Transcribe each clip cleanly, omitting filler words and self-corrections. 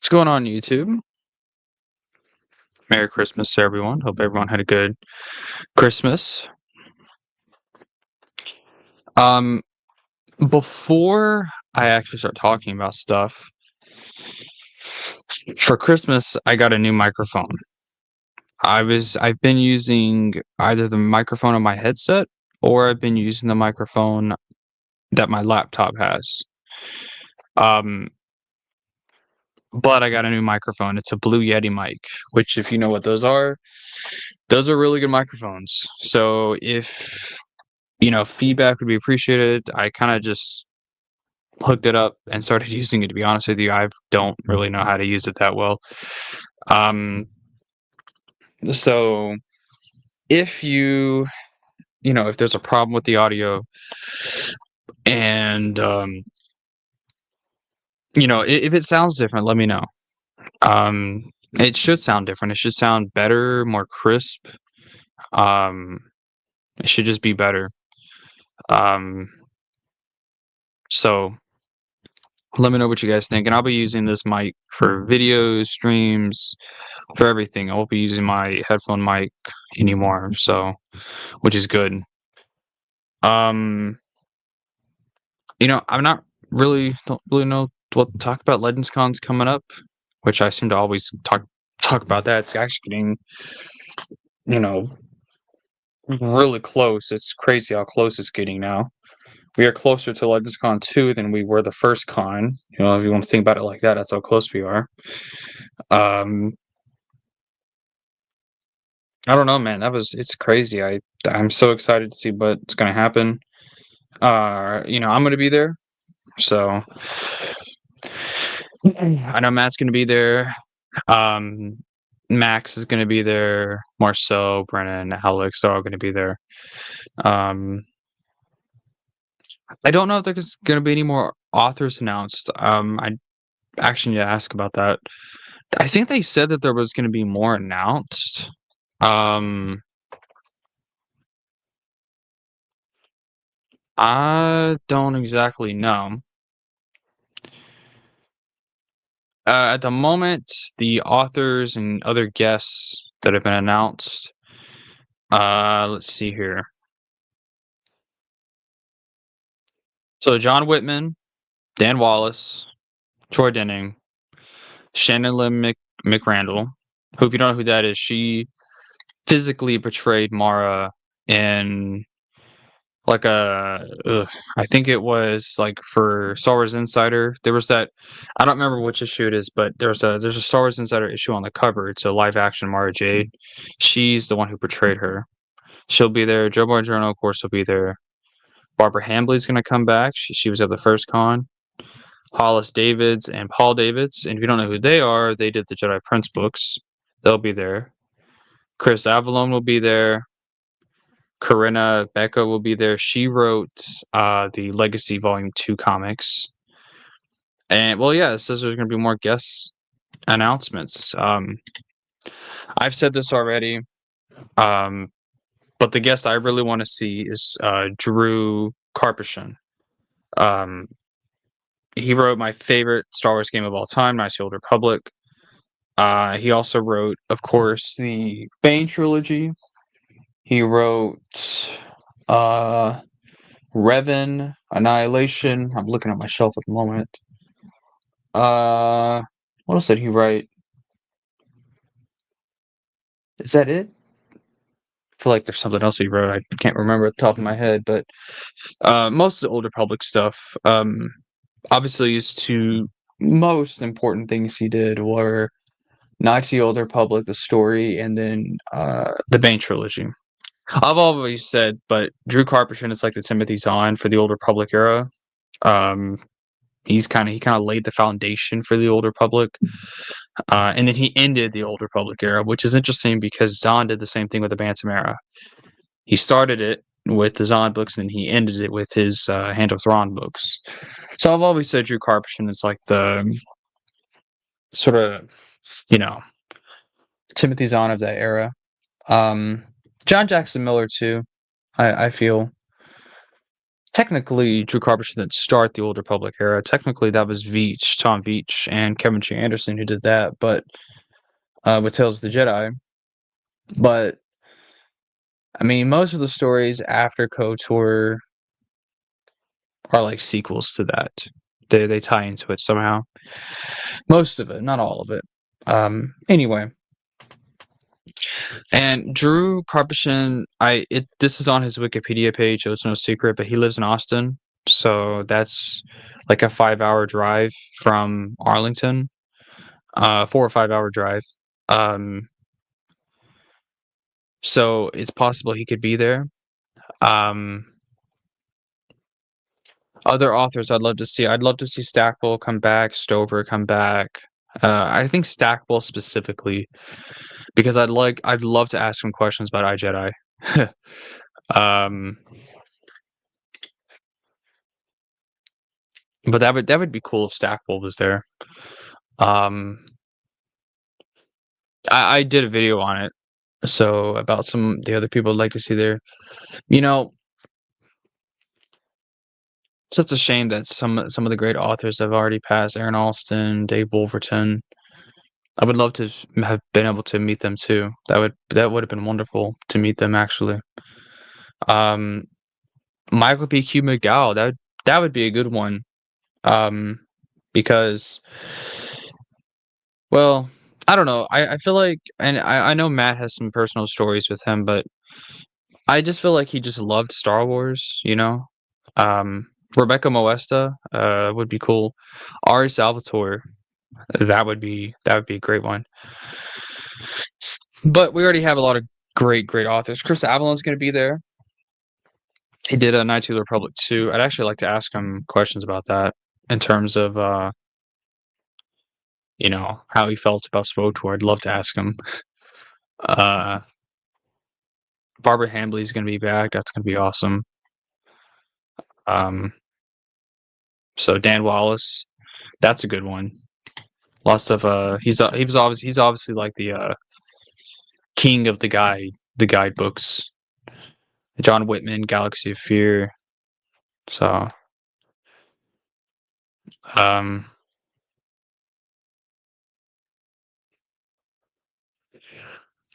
What's going on, YouTube? Merry Christmas to everyone. Hope everyone had a good Christmas. Um, Before I actually start talking about stuff, for Christmas I got a new microphone. I've been using either the microphone on my headset or I've been using the microphone that my laptop has. Um, but I got a new microphone. It's a Blue Yeti mic, which if you know what those are really good microphones. So if feedback would be appreciated. I kind of just hooked it up and started using it. To be honest with you, I don't really know how to use it that well. So if if there's a problem with the audio and if it sounds different, let me know. It should sound different. It should sound better, more crisp. It should just be better. So let me know what you guys think, and I'll be using this mic for videos, streams, for everything. I won't be using my headphone mic anymore, so which is good. I'm not don't really know what to talk about. Legends Con's coming up, which I seem to always talk about that. It's actually getting, really close. It's crazy how close it's getting now. We are closer to Legends Con 2 than we were the first con. If you want to think about it like that, that's how close we are. I don't know, man. It's crazy. I'm so excited to see what's gonna happen. I'm gonna be there, so I know Matt's gonna be there. Max is gonna be there. Marcel, Brennan, Alex, they're all gonna be there. I don't know if there's gonna be any more authors announced. I actually need to ask about that. I think they said that there was gonna be more announced. I don't exactly know. At the moment, the authors and other guests that have been announced. Let's see here. So John Whitman, Dan Wallace, Troy Denning, Shannon Lynn McRandall, who, if you don't know who that is, she physically portrayed Mara in I think it was like for Star Wars Insider. There was that, I don't remember which issue it is, but there's a Star Wars Insider issue on the cover. It's a live action Mara Jade. She's the one who portrayed her. She'll be there. Joe Bongiorno, of course, will be there. Barbara Hambly's going to come back. She was at the first con. Hollis Davids and Paul Davids. And if you don't know who they are, they did the Jedi Prince books. They'll be there. Chris Avallone will be there. Corinna Becca will be there. She wrote the Legacy Volume 2 comics. And, well, yeah, it says there's going to be more guest announcements. I've said this already, but the guest I really want to see is Drew Karpyshyn. He wrote my favorite Star Wars game of all time, Knights of the Old Republic. He also wrote, of course, the Bane trilogy. He wrote Revan, Annihilation. I'm looking at my shelf at the moment. What else did he write? Is that it? I feel like there's something else he wrote. I can't remember at the top of my head, but most of the Old Republic stuff. Obviously, his two most important things he did were Knights of the Old Republic, the story, and then the Bane trilogy. I've always said, but Drew Karpyshyn is like the Timothy Zahn for the Old Republic era. He kind of laid the foundation for the Old Republic, and then he ended the Old Republic era, which is interesting because Zahn did the same thing with the Bantam era. He started it with the Zahn books, and he ended it with his Hand of Thrawn books. So I've always said Drew Karpyshyn is like the sort of, Timothy Zahn of that era. John Jackson Miller too, I feel. technically Drew Carpenter didn't start the Old Republic era. Technically, that was Veach, Tom Veach, and Kevin J. Anderson who did that, but with Tales of the Jedi. But I mean, most of the stories after KOTOR are like sequels to that. They tie into it somehow. Most of it, not all of it. Anyway, and Drew Karpyshyn, this is on his Wikipedia page, so it's no secret, but he lives in Austin, so that's like a 5-hour drive from Arlington, 4 or 5-hour drive. So it's possible he could be there. Other authors I'd love to see Stackpole come back, Stover come back. I think Stackpole specifically, because I'd love to ask him questions about iJedi. But that would be cool if Stackpole was there. I did a video on it, so about some the other people I'd like to see there. You know, such a shame that some of the great authors have already passed. Aaron Alston, Dave Wolverton. I would love to have been able to meet them too. That would have been wonderful to meet them actually. Michael P. Q. McDowell, that would be a good one. Because, well, I don't know. I feel like, and I know Matt has some personal stories with him, but I just feel like he just loved Star Wars, you know? Rebecca Moesta would be cool. Ari Salvatore, that would be a great one. But we already have a lot of great authors. Chris Avellon's going to be there. He did a Knights of the Republic 2. I'd actually like to ask him questions about that in terms of you know, how he felt about SWTOR. I'd love to ask him. Barbara Hambly's going to be back. That's going to be awesome. So Dan Wallace, that's a good one. Lots of he's obviously like the king of the guidebooks. John Whitman, Galaxy of Fear. So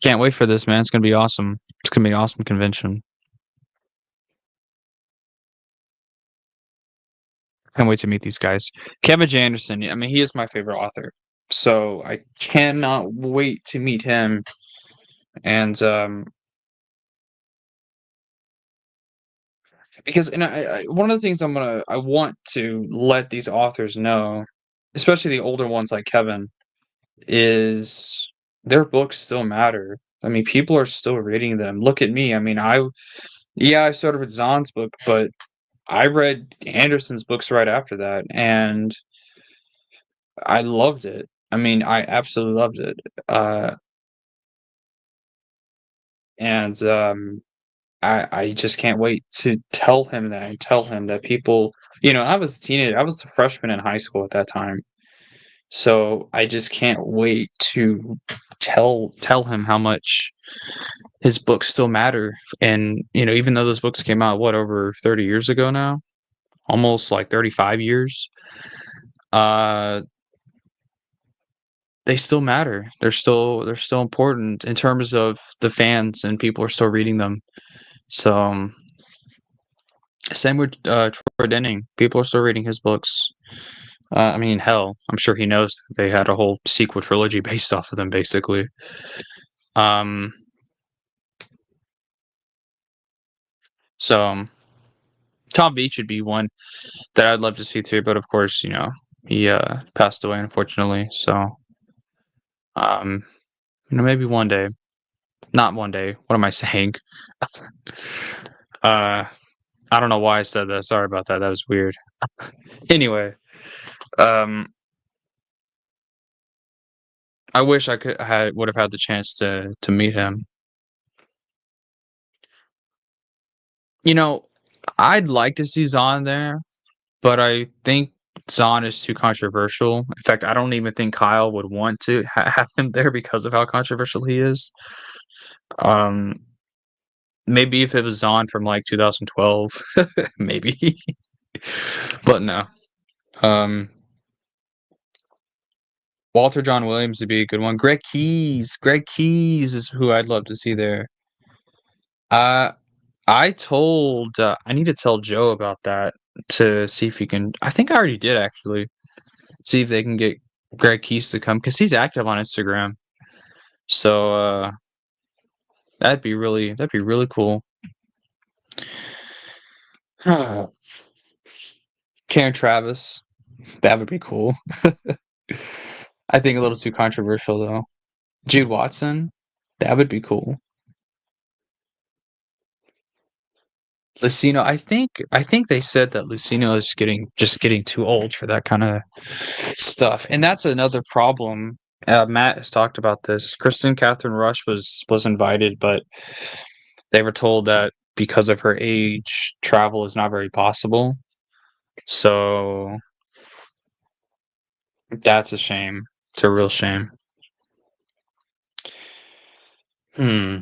can't wait for this, man. It's gonna be awesome. It's gonna be an awesome convention. Can't wait to meet these guys. Kevin J. Anderson, I mean, he is my favorite author. So I cannot wait to meet him. And because one of the things I want to let these authors know, especially the older ones like Kevin, is their books still matter. I mean, people are still reading them. Look at me. I mean, I started with Zahn's book, but I read Anderson's books right after that, and I loved it. I mean, I absolutely loved it. And I just can't wait to tell him that and tell him that people, you know, I was a teenager. I was a freshman in high school at that time. So I just can't wait to tell him how much his books still matter. And, you know, even though those books came out, what, over 30 years ago now? Almost like 35 years. They still matter. They're still important in terms of the fans, and people are still reading them. So same with Troy Denning. People are still reading his books. I mean, hell, I'm sure he knows that they had a whole sequel trilogy based off of them, basically. So Tom Veach would be one that I'd love to see too, but of course, you know, he passed away, unfortunately. So, you know, maybe one day. Not one day. What am I saying? I don't know why I said that. Sorry about that. That was weird. Anyway, I wish I would have had the chance to meet him. You know, I'd like to see Zahn there, but I think Zahn is too controversial. In fact, I don't even think Kyle would want to have him there because of how controversial he is. Maybe if it was on from like 2012, maybe. But no. Um, Walter John Williams would be a good one. Greg Keys. Greg Keys is who I'd love to see there. Uh, I need to tell Joe about that to see if he can. I think I already did actually. See if they can get Greg Keys to come because he's active on Instagram. So that'd be really cool. Karen Travis, that would be cool. I think a little too controversial though. Jude Watson, that would be cool. Lucino, I think they said that Lucino is getting too old for that kind of stuff, and that's another problem. Matt has talked about this. Kristen Catherine Rush was invited, but they were told that because of her age, travel is not very possible. So that's a shame. It's a real shame. Hmm.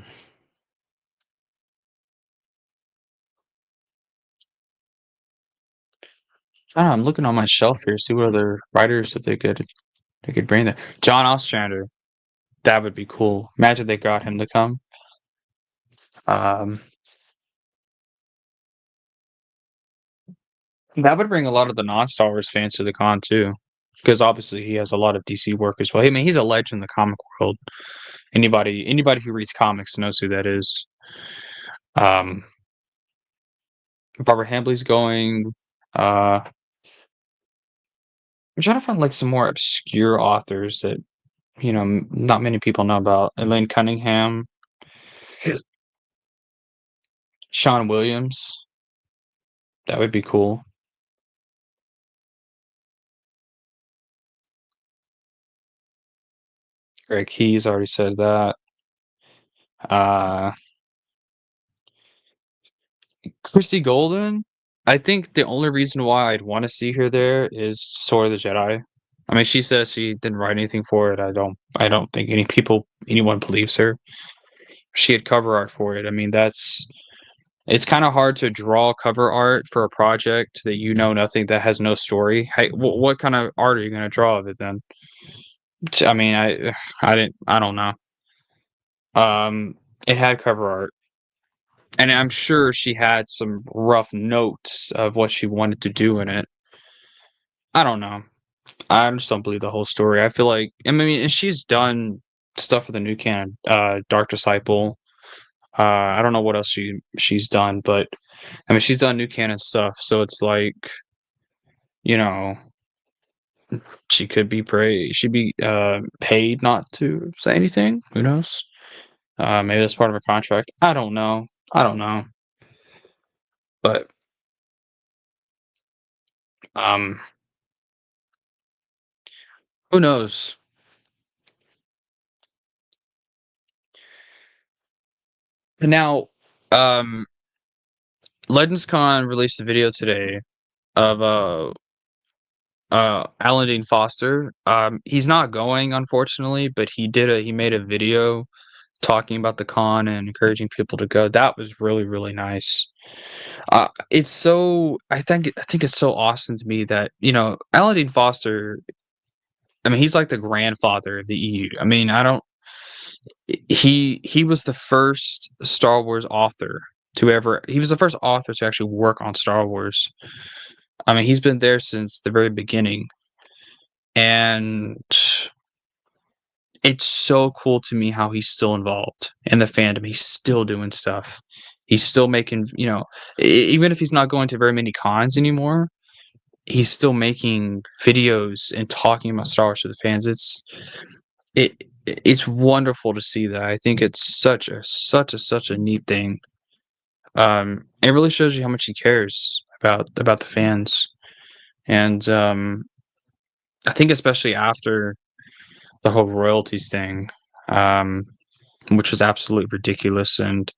I don't know, I'm looking on my shelf here, see what other writers that they could bring there. John Ostrander, that would be cool. Imagine they got him to come. Um, that would bring a lot of the non-Star Wars fans to the con too, because obviously he has a lot of DC work as well. I mean, he's a legend in the comic world. Anybody who reads comics knows who that is. Um, Barbara Hambly's going. I'm trying to find like some more obscure authors that not many people know about. Elaine Cunningham, Sean Williams. That would be cool. Greg Keyes already said that. Uh, Christy Golden. I think the only reason why I'd want to see her there is Sword of the Jedi. I mean, she says she didn't write anything for it. I don't think anyone believes her. She had cover art for it. I mean, it's kind of hard to draw cover art for a project that you know nothing, that has no story. Hey, what kind of art are you going to draw of it then? I mean, I don't know. It had cover art, and I'm sure she had some rough notes of what she wanted to do in it. I don't know. I just don't believe the whole story. I feel like, I mean, and she's done stuff for the new canon, Dark Disciple. I don't know what else she's done, but I mean, she's done new canon stuff. So it's like, you know, she could be she'd be paid not to say anything. Who knows? Maybe that's part of her contract. I don't know. I don't know. But um, who knows? Now, um, Legends Con released a video today of Alan Dean Foster. He's not going, unfortunately, but he made a video talking about the con and encouraging people to go. That was really, really nice. I think it's so awesome to me that, Alan Dean Foster, I mean, he's like the grandfather of the EU. I mean, I don't he was the first Star Wars author he was the first author to actually work on Star Wars. I mean, he's been there since the very beginning, and it's so cool to me how he's still involved in the fandom. He's still doing stuff. He's still making, even if he's not going to very many cons anymore, he's still making videos and talking about Star Wars to the fans. It it's wonderful to see that. I think it's such a neat thing. It really shows you how much he cares about the fans, and I think especially after the whole royalties thing, um, which was absolutely ridiculous. And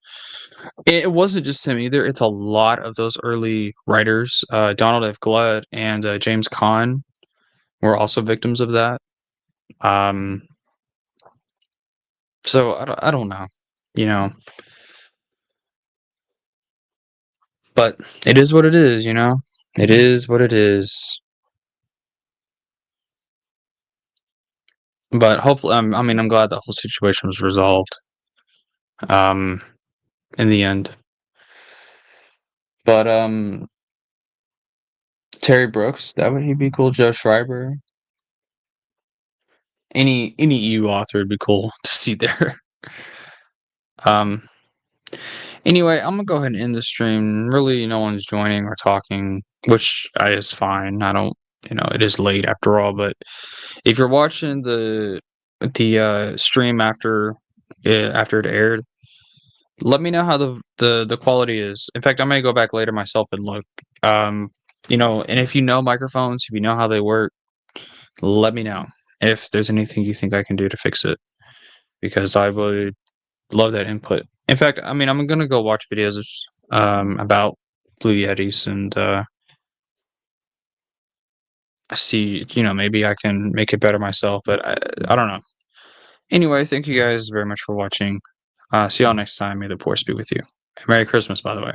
it wasn't just him either. It's a lot of those early writers. Donald F. Glutt and James Caan were also victims of that. Um, so I don't know. You know, But it is what it is, you know? It is what it is. But hopefully, I mean, I'm glad the whole situation was resolved, um, in the end. But, Terry Brooks, that would he be cool? Joe Schreiber? Any EU author would be cool to see there. Um, anyway, I'm gonna go ahead and end the stream. Really, no one's joining or talking, which is fine. I don't, it is late after all. But if you're watching the stream after it aired, let me know how the quality is. In fact, I may go back later myself and look. And if you know microphones, if you know how they work, let me know if there's anything you think I can do to fix it, because I would love that input. In fact, I mean, I'm gonna go watch videos about Blue Yetis and see, maybe I can make it better myself, but I don't know. Anyway, thank you guys very much for watching. See y'all next time. May the force be with you. Merry Christmas, by the way.